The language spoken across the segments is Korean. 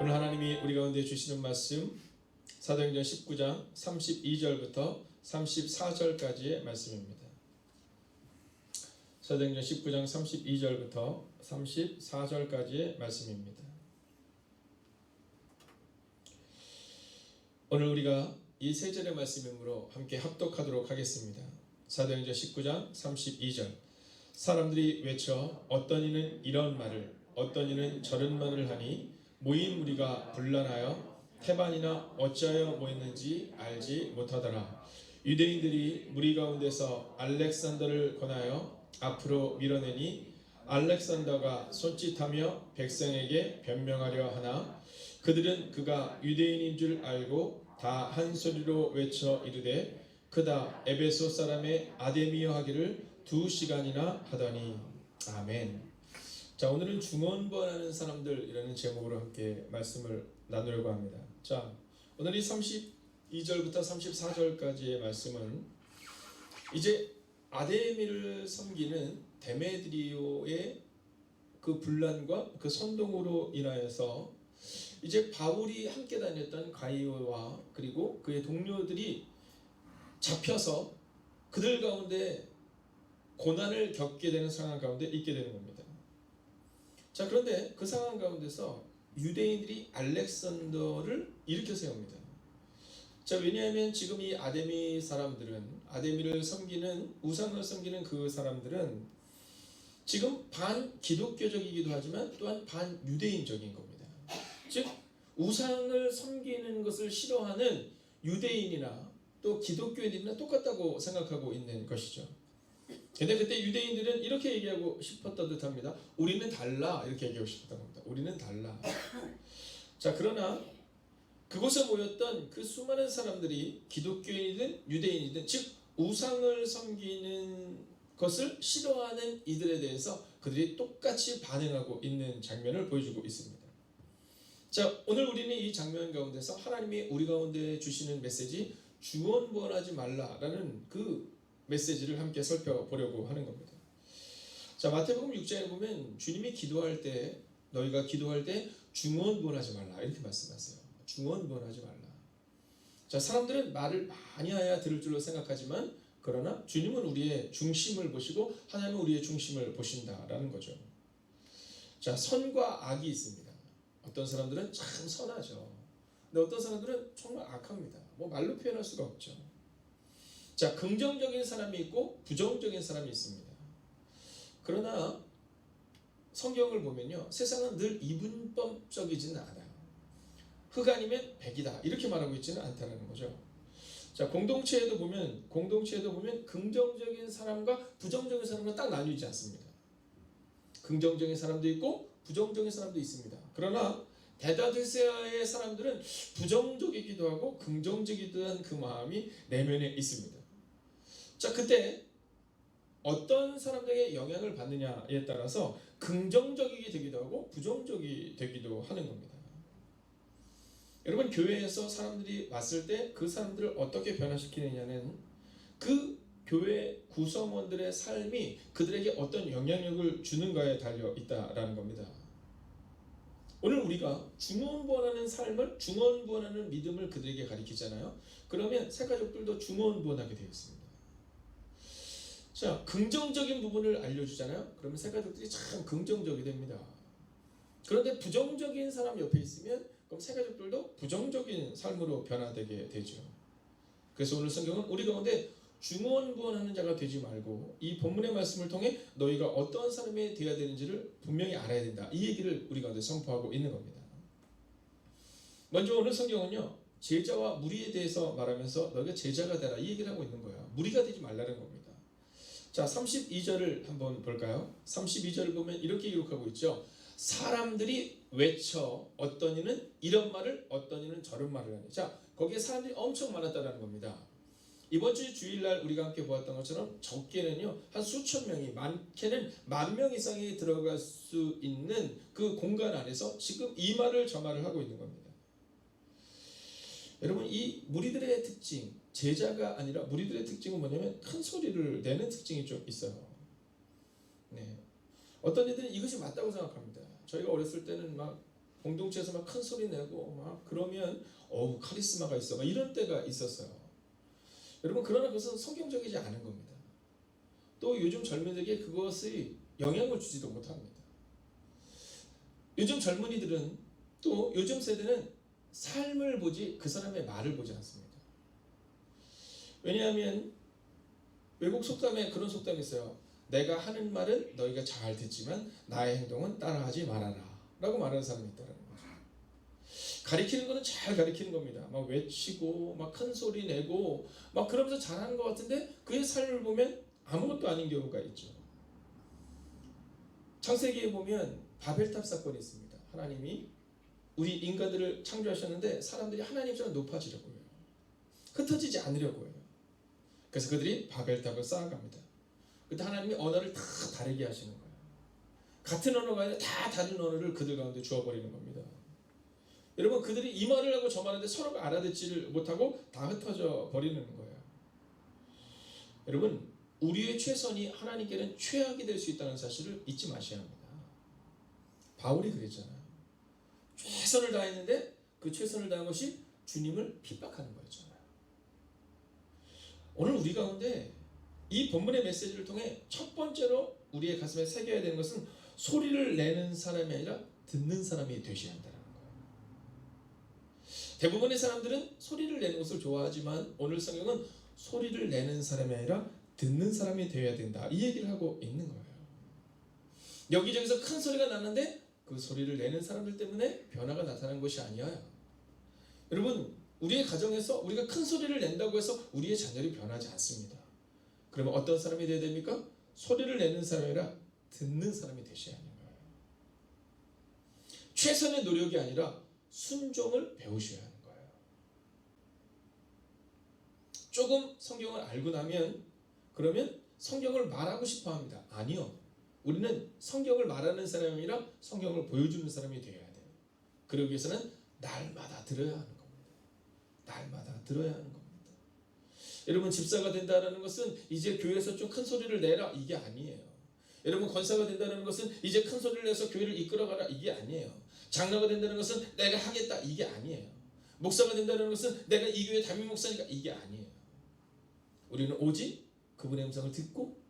오늘 하나님이 우리 가운데 주시는 말씀 사도행전 19장 32절부터 34절까지의 말씀입니다. 사도행전 19장 32절부터 34절까지의 말씀입니다. 오늘 우리가 이 세 절의 말씀이므로 함께 합독하도록 하겠습니다. 사도행전 19장 32절. 사람들이 외쳐 어떤 이는 이런 말을 어떤 이는 저런 말을 하니 모인 무리가 분란하여 태반이나 어찌하여 모였는지 알지 못하더라. 유대인들이 무리 가운데서 알렉산더를 권하여 앞으로 밀어내니 알렉산더가 손짓하며 백성에게 변명하려 하나 그들은 그가 유대인인 줄 알고 다 한 소리로 외쳐 이르되 그다 에베소 사람의 아데미어 하기를 2시간이나 하더니. 아멘. 자, 오늘은 중언부언하는 사람들이라는 제목으로 함께 말씀을 나누려고 합니다. 자, 오늘 이 32절부터 34절까지의 말씀은 이제 아데미를 섬기는 데메드리오의 그 분란과 그 선동으로 인하여서 이제 바울이 함께 다녔던 가이오와 그리고 그의 동료들이 잡혀서 그들 가운데 고난을 겪게 되는 상황 가운데 있게 되는 겁니다. 자, 그런데 그 상황 가운데서 유대인들이 알렉산더를 일으켜 세웁니다. 자, 왜냐하면 지금 이 아데미 사람들은 아데미를 섬기는 우상을 섬기는 그 사람들은 지금 반 기독교적이기도 하지만 또한 반 유대인적인 겁니다. 즉 우상을 섬기는 것을 싫어하는 유대인이나 또 기독교인들이나 똑같다고 생각하고 있는 것이죠. 근데 그때 유대인들은 이렇게 얘기하고 싶었던 듯합니다. 우리는 달라, 이렇게 얘기하고 싶었던 겁니다. 우리는 달라. 자, 그러나 그곳에 모였던 그 수많은 사람들이 기독교인이든 유대인이든 즉 우상을 섬기는 것을 싫어하는 이들에 대해서 그들이 똑같이 반응하고 있는 장면을 보여주고 있습니다. 자, 오늘 우리는 이 장면 가운데서 하나님이 우리 가운데 주시는 메시지 중언부언하지 말라라는 그 메시지를 함께 살펴보려고 하는 겁니다. 자, 마태복음 6장에 보면 주님이 기도할 때 너희가 기도할 때 중언부언하지 말라 이렇게 말씀하세요. 중언부언하지 말라. 자, 사람들은 말을 많이 해야 들을 줄로 생각하지만 그러나 주님은 우리의 중심을 보시고 하나님은 우리의 중심을 보신다라는 거죠. 자, 선과 악이 있습니다. 어떤 사람들은 참 선하죠. 근데 어떤 사람들은 정말 악합니다. 뭐 말로 표현할 수가 없죠. 자, 긍정적인 사람이 있고 부정적인 사람이 있습니다. 그러나 성경을 보면요, 세상은 늘 이분법적이지는 않아요. 흑 아니면 백이다 이렇게 말하고 있지는 않다는 거죠. 자, 공동체에도 보면 긍정적인 사람과 부정적인 사람은 딱 나뉘지 않습니다. 긍정적인 사람도 있고 부정적인 사람도 있습니다. 그러나 대다수의 사람들은 부정적이기도 하고 긍정적이기도 한 그 마음이 내면에 있습니다. 자, 그때 어떤 사람들에게 영향을 받느냐에 따라서 긍정적이게 되기도 하고 부정적이 되기도 하는 겁니다. 여러분, 교회에서 사람들이 왔을 때 그 사람들을 어떻게 변화시키느냐는 그 교회 구성원들의 삶이 그들에게 어떤 영향력을 주는가에 달려 있다라는 겁니다. 오늘 우리가 중언부언하는 삶을 중언부언하는 믿음을 그들에게 가르치잖아요. 그러면 새 가족들도 중언부언하게 되어 있습니다. 자, 긍정적인 부분을 알려주잖아요. 그러면 새 가족들이 참 긍정적이 됩니다. 그런데 부정적인 사람 옆에 있으면 그럼 새 가족들도 부정적인 삶으로 변화되게 되죠. 그래서 오늘 성경은 우리 가운데 중언부언하는 자가 되지 말고 이 본문의 말씀을 통해 너희가 어떠한 사람이 되어야 되는지를 분명히 알아야 된다. 이 얘기를 우리 가운데 선포하고 있는 겁니다. 먼저 오늘 성경은요, 제자와 무리에 대해서 말하면서 너희가 제자가 되라 이 얘기를 하고 있는 거예요. 무리가 되지 말라는 겁니다. 자, 32절을 한번 볼까요? 32절을 보면 이렇게 기록하고 있죠. 사람들이 외쳐 어떤 이는 이런 말을 어떤 이는 저런 말을 하니. 자, 거기에 사람들이 엄청 많았다는 겁니다. 이번 주 주일날 우리가 함께 보았던 것처럼 적게는요 한 수천 명이, 많게는 10,000명 이상이 들어갈 수 있는 그 공간 안에서 지금 이 말을 저 말을 하고 있는 겁니다. 여러분, 이 무리들의 특징, 제자가 아니라 무리들의 특징은 뭐냐면 큰 소리를 내는 특징이 좀 있어요. 네. 어떤 이들은 이것이 맞다고 생각합니다. 저희가 어렸을 때는 막 공동체에서 막 큰 소리 내고 막 그러면 카리스마가 있어 막 이런 때가 있었어요. 여러분 그러나 그것은 성경적이지 않은 겁니다. 또 요즘 젊은이들에게 그것이 영향을 주지도 못합니다. 요즘 젊은이들은 또 요즘 세대는 삶을 보지 그 사람의 말을 보지 않습니다. 왜냐하면 외국 속담에 그런 속담이 있어요. 내가 하는 말은 너희가 잘 듣지만 나의 행동은 따라하지 말아라 라고 말하는 사람이 있다는 거죠. 가리키는 거는 잘 가리키는 겁니다. 막 외치고 막 큰 소리 내고 막 그러면서 잘하는 것 같은데 그의 삶을 보면 아무것도 아닌 경우가 있죠. 창세기에 보면 바벨탑 사건이 있습니다. 하나님이 우리 인간들을 창조하셨는데 사람들이 하나님처럼 높아지려고 해요. 흩어지지 않으려고 해요. 그래서 그들이 바벨탑을 쌓아갑니다. 그때 하나님이 언어를 다 다르게 하시는 거예요. 같은 언어가 아니라 다 다른 언어를 그들 가운데 주어버리는 겁니다. 여러분 그들이 이 말을 하고 저 말하는데 서로가 알아듣지를 못하고 다 흩어져 버리는 거예요. 여러분 우리의 최선이 하나님께는 최악이 될 수 있다는 사실을 잊지 마셔야 합니다. 바울이 그랬잖아요. 최선을 다했는데 그 최선을 다한 것이 주님을 핍박하는 거였잖아요. 오늘 우리 가운데 이 본문의 메시지를 통해 첫 번째로 우리의 가슴에 새겨야 되는 것은 소리를 내는 사람이 아니라 듣는 사람이 되셔야 한다는 거예요. 대부분의 사람들은 소리를 내는 것을 좋아하지만 오늘 성경은 소리를 내는 사람이 아니라 듣는 사람이 되어야 된다. 이 얘기를 하고 있는 거예요. 여기저기서 큰 소리가 나는데 그 소리를 내는 사람들 때문에 변화가 나타난 것이 아니에요. 여러분 우리의 가정에서 우리가 큰 소리를 낸다고 해서 우리의 자녀들이 변하지 않습니다. 그러면 어떤 사람이 되어야 됩니까? 소리를 내는 사람이 아니라 듣는 사람이 되셔야 하는 거예요. 최선의 노력이 아니라 순종을 배우셔야 하는 거예요. 조금 성경을 알고 나면 그러면 성경을 말하고 싶어 합니다. 아니요. 우리는 성경을 말하는 사람이 아니라 성경을 보여주는 사람이 되어야 돼요. 그러기 위해서는 날마다 들어야 하는 겁니다. 날마다 들어야 하는 겁니다. 여러분 집사가 된다는 것은 이제 교회에서 좀 큰 소리를 내라 이게 아니에요. 여러분 권사가 된다는 것은 이제 큰 소리를 내서 교회를 이끌어가라 이게 아니에요. 장로가 된다는 것은 내가 하겠다 이게 아니에요. 목사가 된다는 것은 내가 이 교회 담임 목사니까 이게 아니에요. 우리는 오직 그분의 음성을 듣고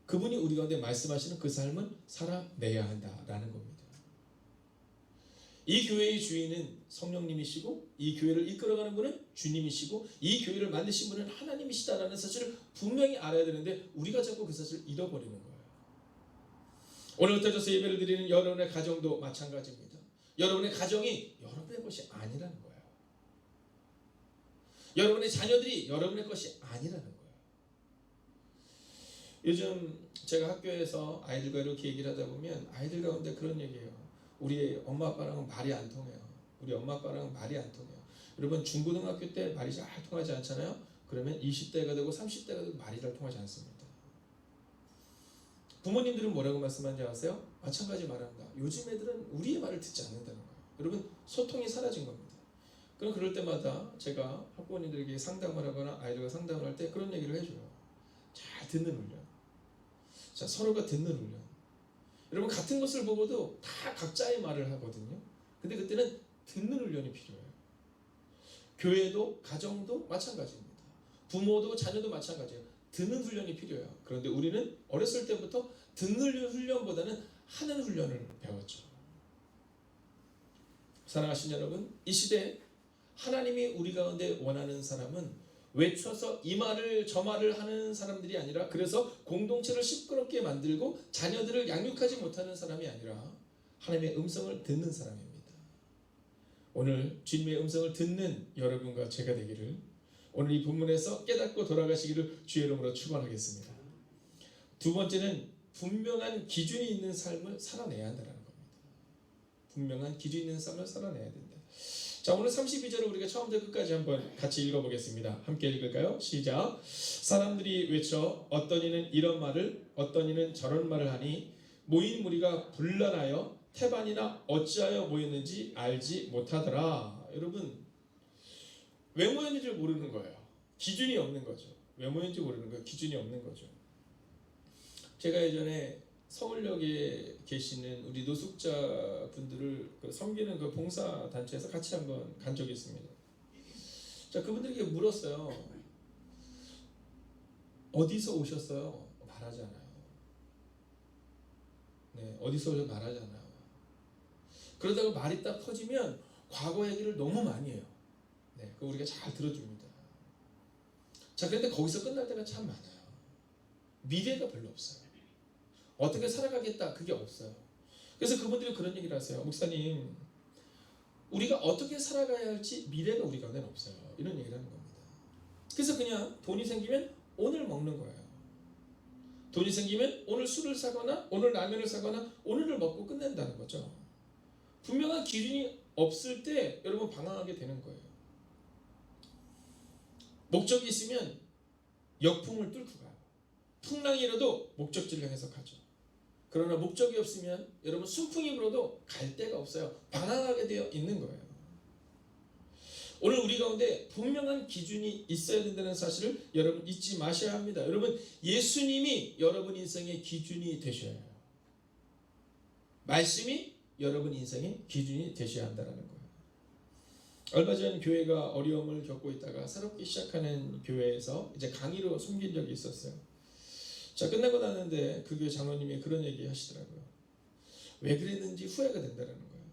그분이 우리 가운데 말씀하시는 그 삶은 살아내야 한다라는 겁니다. 이 교회의 주인은 성령님이시고 이 교회를 이끌어가는 분은 주님이시고 이 교회를 만드신 분은 하나님이시다라는 사실을 분명히 알아야 되는데 우리가 자꾸 그 사실을 잃어버리는 거예요. 오늘 흩어져서 예배를 드리는 여러분의 가정도 마찬가지입니다. 여러분의 가정이 여러분의 것이 아니라는 거예요. 여러분의 자녀들이 여러분의 것이 아니라는 거예요. 요즘 제가 학교에서 아이들과 이렇게 얘기를 하다 보면 아이들 가운데 그런 얘기예요. 우리 엄마 아빠랑은 말이 안 통해요. 우리 엄마 아빠랑은 말이 안 통해요. 여러분 중고등학교 때 말이 잘 통하지 않잖아요. 그러면 20대가 되고 30대가 되고 말이 잘 통하지 않습니다. 부모님들은 뭐라고 말씀하는지 아세요? 마찬가지 말합니다. 요즘 애들은 우리의 말을 듣지 않는다는 거예요. 여러분 소통이 사라진 겁니다. 그럼 그럴 때마다 제가 학부모님들에게 상담을 하거나 아이들과 상담을 할 때 그런 얘기를 해줘요. 잘 듣는 훈련. 자, 서로가 듣는 훈련. 여러분 같은 것을 보고도 다 각자의 말을 하거든요. 근데 그때는 듣는 훈련이 필요해요. 교회도 가정도 마찬가지입니다. 부모도 자녀도 마찬가지예요. 듣는 훈련이 필요해요. 그런데 우리는 어렸을 때부터 듣는 훈련보다는 하는 훈련을 배웠죠. 사랑하신 여러분, 이 시대에 하나님이 우리 가운데 원하는 사람은 외쳐서 이 말을 저 말을 하는 사람들이 아니라 그래서 공동체를 시끄럽게 만들고 자녀들을 양육하지 못하는 사람이 아니라 하나님의 음성을 듣는 사람입니다. 오늘 주님의 음성을 듣는 여러분과 제가 되기를 오늘 이 본문에서 깨닫고 돌아가시기를 주의 이름으로 축원하겠습니다. 두 번째는 분명한 기준이 있는 삶을 살아내야 한다는 겁니다. 분명한 기준이 있는 삶을 살아내야 된다. 자, 오늘 32절을 우리가 처음부터 끝까지 한번 같이 읽어보겠습니다. 함께 읽을까요? 시작. 사람들이 외쳐 어떤 이는 이런 말을 어떤 이는 저런 말을 하니 모인 무리가 분란하여 태반이나 어찌하여 모였는지 알지 못하더라. 여러분 왜 모였는지 모르는 거예요. 기준이 없는 거죠. 왜 모였는지 모르는 거예요. 기준이 없는 거죠. 제가 예전에 서울역에 계시는 우리 노숙자 분들을 섬기는 그 봉사 단체에서 같이 한번 간 적이 있습니다. 자, 그분들에게 물었어요. 어디서 오셨어요? 말하지 않아요. 네, 어디서 오셔서 말하지 않아요. 그러다가 말이 딱 터지면 과거 얘기를 너무 많이 해요. 네, 그거 우리가 잘 들어줍니다. 자, 그런데 거기서 끝날 때가 참 많아요. 미래가 별로 없어요. 어떻게 살아가겠다, 그게 없어요. 그래서 그분들이 그런 얘기를 하세요. 목사님, 우리가 어떻게 살아가야 할지 미래가 우리 가운데는 없어요. 이런 얘기를 하는 겁니다. 그래서 그냥 돈이 생기면 오늘 먹는 거예요. 돈이 생기면 오늘 술을 사거나 오늘 라면을 사거나 오늘을 먹고 끝낸다는 거죠. 분명한 기준이 없을 때 여러분 방황하게 되는 거예요. 목적이 있으면 역풍을 뚫고 가요. 풍랑이 일어도 목적지를 향해서 가죠. 그러나 목적이 없으면 여러분 순풍이 불어도 갈 데가 없어요. 방황하게 되어 있는 거예요. 오늘 우리 가운데 분명한 기준이 있어야 된다는 사실을 여러분 잊지 마셔야 합니다. 여러분, 예수님이 여러분 인생의 기준이 되셔야 해요. 말씀이 여러분 인생의 기준이 되셔야 한다는 거예요. 얼마 전 교회가 어려움을 겪고 있다가 새롭게 시작하는 교회에서 이제 강의로 섬긴 적이 있었어요. 자, 끝나고 나는데 그 교회 장로님이 그런 얘기 하시더라고요. 왜 그랬는지 후회가 된다는 거예요.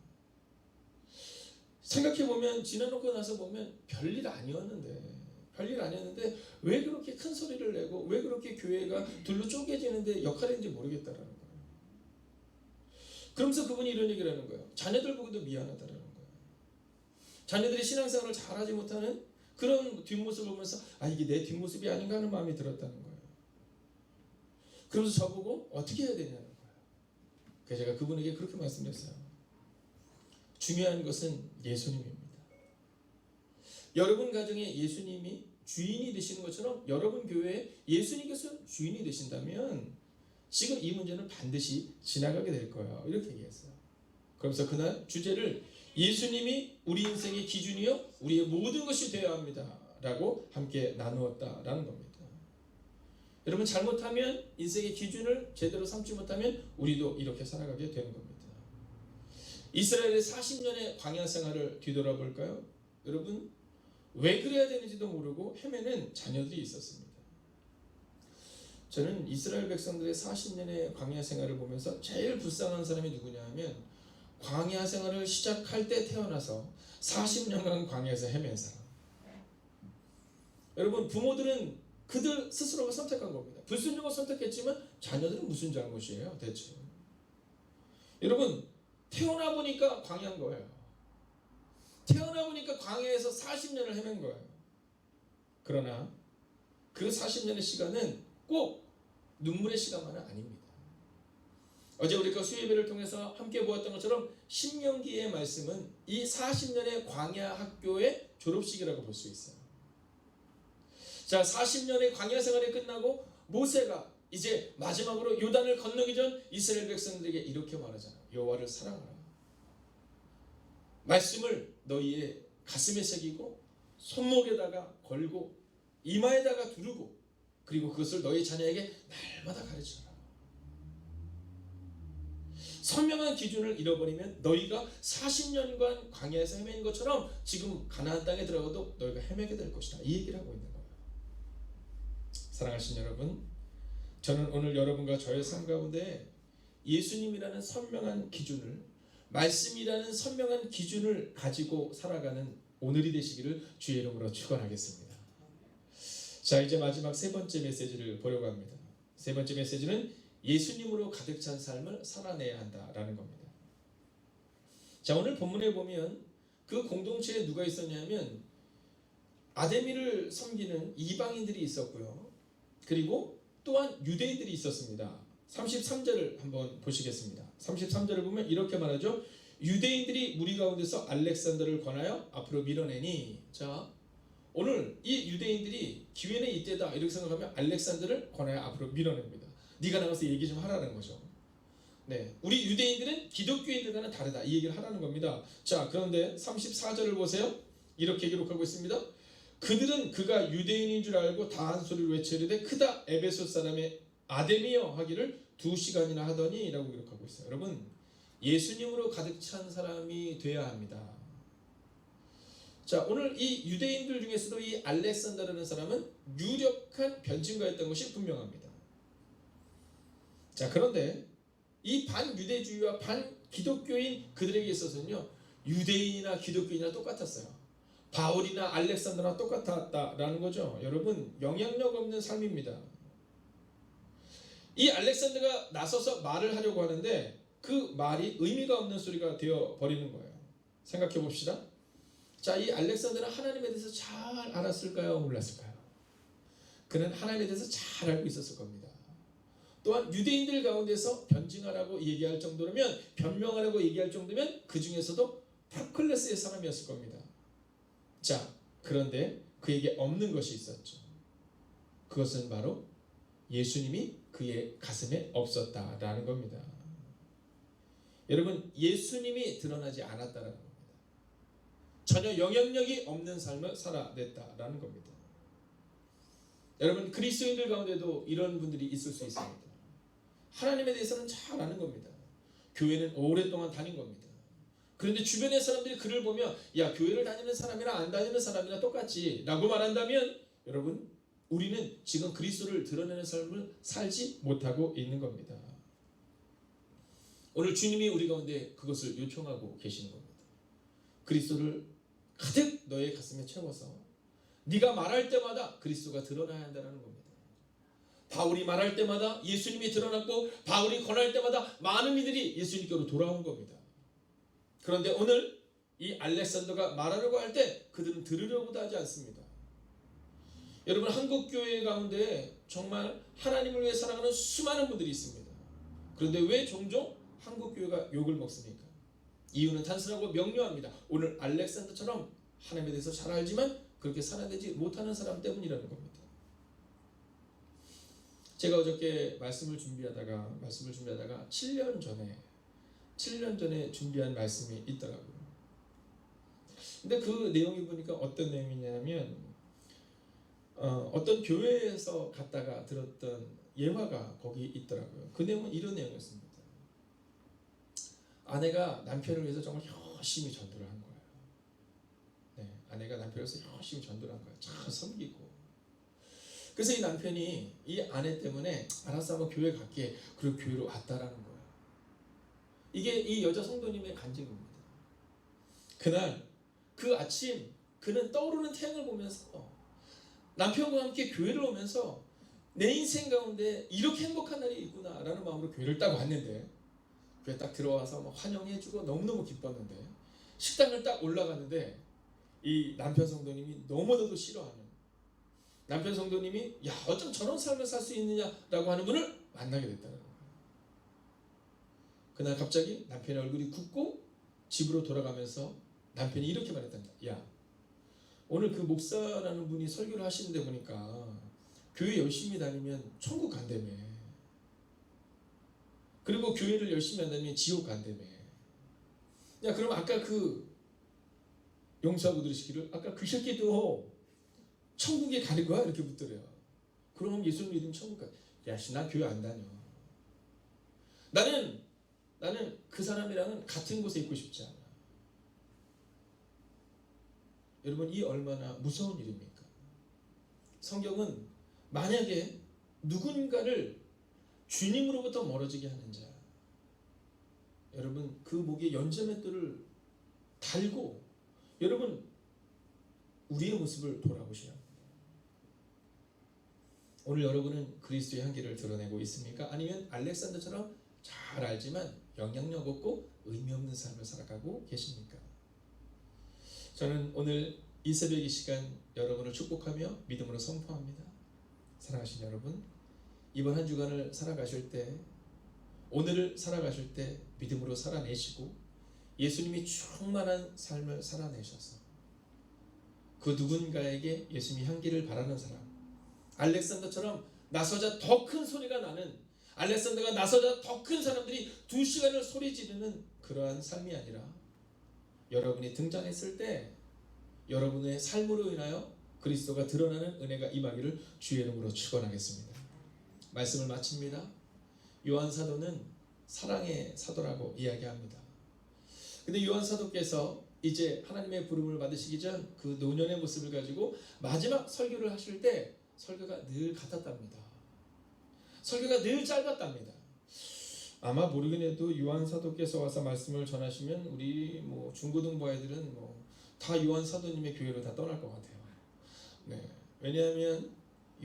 생각해보면 지나놓고 나서 보면 별일 아니었는데 왜 그렇게 큰 소리를 내고 왜 그렇게 교회가 둘로 쪼개지는데 역할인지 모르겠다라는 거예요. 그러면서 그분이 이런 얘기를 하는 거예요. 자녀들 보고도 미안하다라는 거예요. 자녀들이 신앙생활을 잘하지 못하는 그런 뒷모습을 보면서 이게 내 뒷모습이 아닌가 하는 마음이 들었다는 거예요. 그러면서 저보고 어떻게 해야 되냐는 거예요. 그래서 제가 그분에게 그렇게 말씀드렸어요. 중요한 것은 예수님입니다. 여러분 가정에 예수님이 주인이 되시는 것처럼 여러분 교회에 예수님께서 주인이 되신다면 지금 이 문제는 반드시 지나가게 될 거예요. 이렇게 얘기했어요. 그러면서 그날 주제를 예수님이 우리 인생의 기준이요 우리의 모든 것이 되어야 합니다 라고 함께 나누었다라는 겁니다. 여러분, 잘못하면 인생의 기준을 제대로 삼지 못하면 우리도 이렇게 살아가게 되는 겁니다. 이스라엘의 40년의 광야 생활을 뒤돌아볼까요? 여러분, 왜 그래야 되는지도 모르고 헤매는 자녀들이 있었습니다. 저는 이스라엘 백성들의 40년의 광야 생활을 보면서 제일 불쌍한 사람이 누구냐 하면 광야 생활을 시작할 때 태어나서 40년간 광야에서 헤맨 사람. 여러분, 부모들은 그들 스스로가 선택한 겁니다. 불순종을 선택했지만 자녀들은 무슨 잘못이에요 대체? 여러분, 태어나 보니까 광야인 거예요. 태어나 보니까 광야에서 40년을 헤맨 거예요. 그러나 그 40년의 시간은 꼭 눈물의 시간만은 아닙니다. 어제 우리가 수요예배를 통해서 함께 보았던 것처럼 신명기의 말씀은 이 40년의 광야 학교의 졸업식이라고 볼 수 있어요. 자, 40년의 광야 생활이 끝나고 모세가 이제 마지막으로 요단을 건너기 전 이스라엘 백성들에게 이렇게 말하잖아요. 여호와를 사랑하라. 말씀을 너희의 가슴에 새기고 손목에다가 걸고 이마에다가 두르고 그리고 그것을 너희 자녀에게 날마다 가르쳐라. 선명한 기준을 잃어버리면 너희가 40년간 광야에서 헤매는 것처럼 지금 가나안 땅에 들어가도 너희가 헤매게 될 것이다. 이 얘기를 하고 있는 거예요. 사랑하신 여러분, 저는 오늘 여러분과 저의 삶 가운데 예수님이라는 선명한 기준을, 말씀이라는 선명한 기준을 가지고 살아가는 오늘이 되시기를 주의 이름으로 축원하겠습니다. 자, 이제 마지막 세 번째 메시지를 보려고 합니다. 세 번째 메시지는 예수님으로 가득 찬 삶을 살아내야 한다라는 겁니다. 자, 오늘 본문에 보면 그 공동체에 누가 있었냐면 아데미를 섬기는 이방인들이 있었고요. 그리고 또한 유대인들이 있었습니다. 33절을 한번 보시겠습니다. 33절을 보면 이렇게 말하죠. 유대인들이 무리 가운데서 알렉산더를 권하여 앞으로 밀어내니, 자, 오늘 이 유대인들이 기회는 이때다 이렇게 생각하면 알렉산더를 권하여 앞으로 밀어냅니다. 네가 나가서 얘기 좀 하라는 거죠. 네, 우리 유대인들은 기독교인들과는 다르다 이 얘기를 하라는 겁니다. 자, 그런데 34절을 보세요. 이렇게 기록하고 있습니다. 그들은 그가 유대인인 줄 알고 다 한 소리로 외치르되 크다 에베소 사람의 아데미여 하기를 2시간이나 하더니 라고 기록하고 있어요. 여러분, 예수님으로 가득 찬 사람이 되어야 합니다. 자, 오늘 이 유대인들 중에서도 이 알렉산더라는 사람은 유력한 변증가였던 것이 분명합니다. 자, 그런데 이 반유대주의와 반기독교인 그들에게 있어서는요, 유대인이나 기독교인이나 똑같았어요. 바울이나 알렉산더나 똑같았다라는 거죠. 여러분, 영향력 없는 삶입니다. 이 알렉산더가 나서서 말을 하려고 하는데 그 말이 의미가 없는 소리가 되어 버리는 거예요. 생각해 봅시다. 자, 이 알렉산더는 하나님에 대해서 잘 알았을까요? 몰랐을까요? 그는 하나님에 대해서 잘 알고 있었을 겁니다. 또한 유대인들 가운데서 변증하라고 얘기할 정도면, 변명하라고 얘기할 정도면 그 중에서도 탑클래스의 사람이었을 겁니다. 자, 그런데 그에게 없는 것이 있었죠. 그것은 바로 예수님이 그의 가슴에 없었다라는 겁니다. 여러분, 예수님이 드러나지 않았다라는 겁니다. 전혀 영향력이 없는 삶을 살아냈다라는 겁니다. 여러분, 그리스도인들 가운데도 이런 분들이 있을 수 있습니다. 하나님에 대해서는 잘 아는 겁니다. 교회는 오랫동안 다닌 겁니다. 그런데 주변의 사람들이 그를 보며 야, 교회를 다니는 사람이나 안 다니는 사람이나 똑같지 라고 말한다면, 여러분, 우리는 지금 그리스도를 드러내는 삶을 살지 못하고 있는 겁니다. 오늘 주님이 우리 가운데 그것을 요청하고 계시는 겁니다. 그리스도를 가득 너의 가슴에 채워서 네가 말할 때마다 그리스도가 드러나야 한다는 겁니다. 바울이 말할 때마다 예수님이 드러났고, 바울이 권할 때마다 많은 이들이 예수님께로 돌아온 겁니다. 그런데 오늘 이 알렉산더가 말하려고 할 때 그들은 들으려고도 하지 않습니다. 여러분, 한국 교회 가운데 정말 하나님을 위해 살아가는 수많은 분들이 있습니다. 그런데 왜 종종 한국 교회가 욕을 먹습니까? 이유는 단순하고 명료합니다. 오늘 알렉산더처럼 하나님에 대해서 잘 알지만 그렇게 살아내지 못하는 사람 때문이라는 겁니다. 제가 어저께 말씀을 준비하다가 7년 전에 준비한 말씀이 있더라고요. 근데 그 내용이 보니까 어떤 내용이냐면, 어떤 교회에서 갔다가 들었던 예화가 거기 있더라고요. 그 내용은 이런 내용이었습니다. 아내가 남편을 위해서 정말 열심히 전도를 한 거예요. 네, 아내가 남편을 위해서 열심히 전도를 한 거예요. 잘 섬기고. 그래서 이 남편이 이 아내 때문에 알았어, 한번 교회 갈게. 그리고 교회로 왔다라는 거예요. 이게 이 여자 성도님의 간증입니다. 그날 그 아침 그는 떠오르는 태양을 보면서 남편과 함께 교회를 오면서 내 인생 가운데 이렇게 행복한 날이 있구나라는 마음으로 교회를 딱 왔는데, 교회 딱 들어와서 막 환영해주고 너무너무 기뻤는데, 식당을 딱 올라가는데 이 남편 성도님이 너무나도 싫어하는, 남편 성도님이 야, 어쩜 저런 삶을 살 수 있느냐라고 하는 분을 만나게 됐다는 거예요. 그날 갑자기 남편의 얼굴이 굳고 집으로 돌아가면서 남편이 이렇게 말했답니다. 야, 오늘 그 목사라는 분이 설교를 하시는데 보니까 교회 열심히 다니면 천국 간다며. 그리고 교회를 열심히 한다면 지옥 간다며. 야, 그럼 아까 그 용서하고 들으시기를, 아까 그 새끼도 천국에 가는 거야? 이렇게 묻더래요. 그럼 예수님 믿으면 천국 가. 야, 나 교회 안 다녀. 나는 그 사람이랑은 같은 곳에 있고 싶지 않아. 여러분, 이 얼마나 무서운 일입니까? 성경은 만약에 누군가를 주님으로부터 멀어지게 하는 자, 여러분 그 목에 연자맷돌을 달고 여러분 우리의 모습을 돌아보셔야 합니다. 오늘 여러분은 그리스도의 향기를 드러내고 있습니까? 아니면 알렉산더처럼 잘 알지만 영향력 없고 의미 없는 삶을 살아가고 계십니까? 저는 오늘 이 새벽 이 시간 여러분을 축복하며 믿음으로 선포합니다. 사랑하신 여러분, 이번 한 주간을 살아가실 때, 오늘을 살아가실 때 믿음으로 살아내시고 예수님이 충만한 삶을 살아내셔서 그 누군가에게 예수님이 향기를 바라는 사람, 알렉산더처럼 나서자 더 큰 소리가 나는, 알렉산더가 나서자 더 큰 사람들이 2시간을 소리 지르는 그러한 삶이 아니라, 여러분이 등장했을 때 여러분의 삶으로 인하여 그리스도가 드러나는 은혜가 임하기를 주의 이름으로 축원하겠습니다. 말씀을 마칩니다. 요한 사도는 사랑의 사도라고 이야기합니다. 근데 요한 사도께서 이제 하나님의 부름을 받으시기 전 그 노년의 모습을 가지고 마지막 설교를 하실 때 설교가 늘 같았답니다. 설교가 늘 짧았답니다. 아마 모르긴 해도 요한 사도께서 와서 말씀을 전하시면 우리 중고등부 아이들은 다 요한 사도님의 교회로 다 떠날 것 같아요. 네. 왜냐하면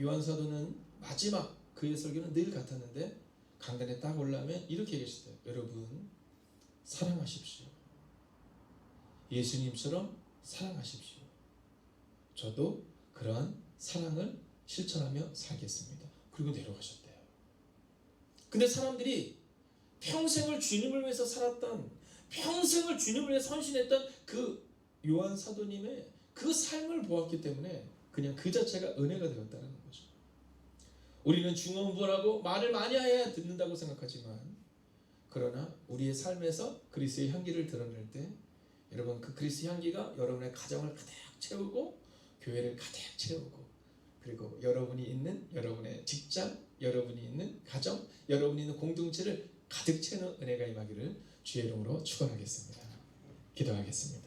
요한 사도는 마지막 그의 설교는 늘 같았는데 강단에 딱 올라면 이렇게 얘기했어요. 여러분 사랑하십시오. 예수님처럼 사랑하십시오. 저도 그러한 사랑을 실천하며 살겠습니다. 그리고 내려가셨대요. 근데 사람들이 평생을 주님을 위해서 살았던, 평생을 주님을 위해 헌신했던 그 요한 사도님의 그 삶을 보았기 때문에 그냥 그 자체가 은혜가 되었다는 거죠. 우리는 중언부언하고 말을 많이 해야 듣는다고 생각하지만, 그러나 우리의 삶에서 그리스도의 향기를 드러낼 때 여러분 그 그리스도의 향기가 여러분의 가정을 가득 채우고 교회를 가득 채우고 그리고 여러분이 있는 여러분의 직장, 여러분이 있는 가정, 여러분이 있는 공동체를 가득 채우는 은혜가 임하기를 주의 이름으로 축원하겠습니다. 기도하겠습니다.